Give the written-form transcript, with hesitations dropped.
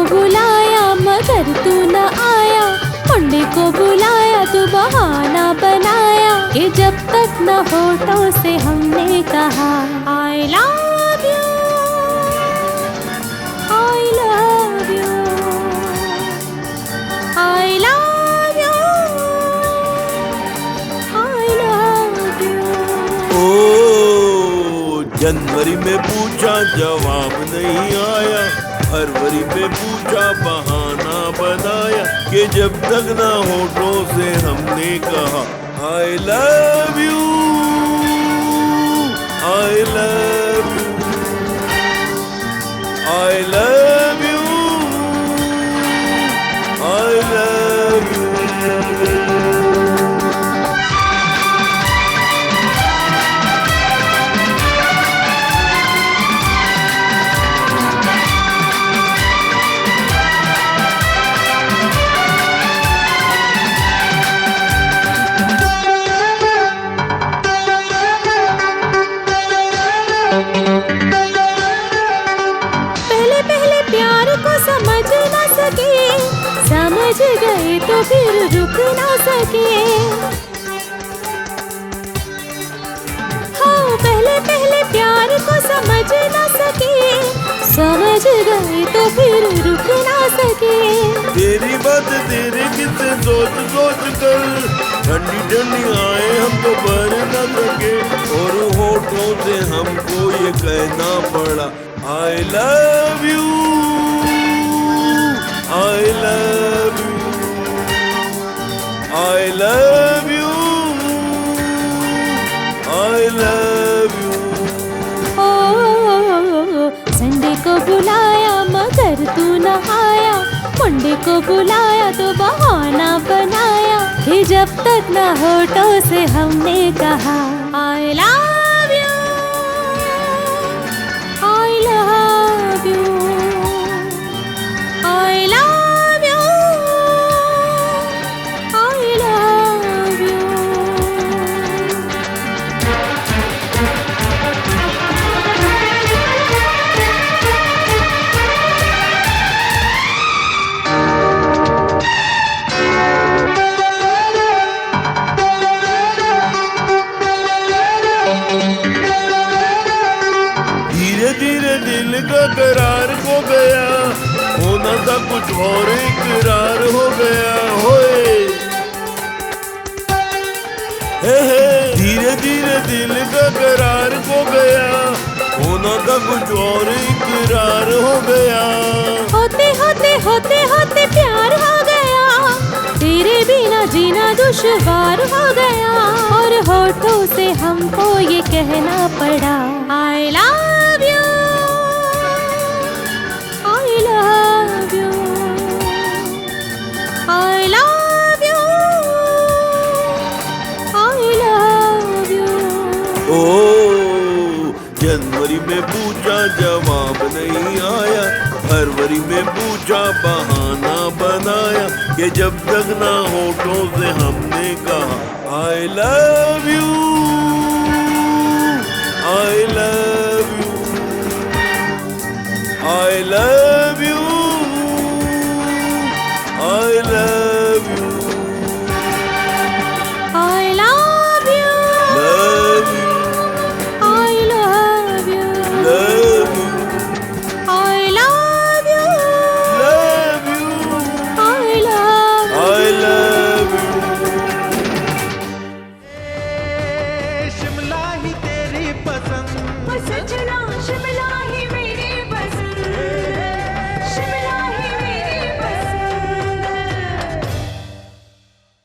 बुलाया मगर तू न आया, मुंडे को बुलाया तू बहाना बनाया, कि जब तक न होठों से हमने कहा I love you, I love you, I love you, I love you. ओ जनवरी में पूछा जवाब नहीं आया, फरवरी में पूछा बहाना बनाया, कि जब तक ना होठों से हमने कहा I love you, I love you, I love you, I love you. पहले पहले प्यार को समझ न सके, समझ गए तो फिर रुक न सके। हाँ पहले पहले प्यार को समझ न सके, समझ गए तो फिर रुक न सके। तेरी बात तेरे किससे सोच सोच कर, ठंडी ठंडी आए हम तो भर न सके, और होठों से हमको ये कहना पड़ा I love you, I love you, I love you, I love you. ओ संडे को बुलाया मगर तू न आया, मुंडे को बुलाया तो बहाना बनाया, कि जब तक न होठों से हमने कहा I love you, I love you, I love you, I love you. धीरे धीरे दिल का करार हो गया, होना था कुछ और इकरार हो गया, होए धीरे धीरे दिल का करार हो गया, होना था कुछ और इकरार हो गया। होते होते होते होते प्यार हो गया, तेरे बिना जीना दुश्वार हो गया, और होठों से हमको ये कहना पड़ा I love you, I love you, I love you, I love you. ओ जनवरी में पूछा जवाब नहीं आया, फरवरी में पूछा बहाना बनाया, कि जब तक ना होठों से हमने कहा I love you, I love you, I love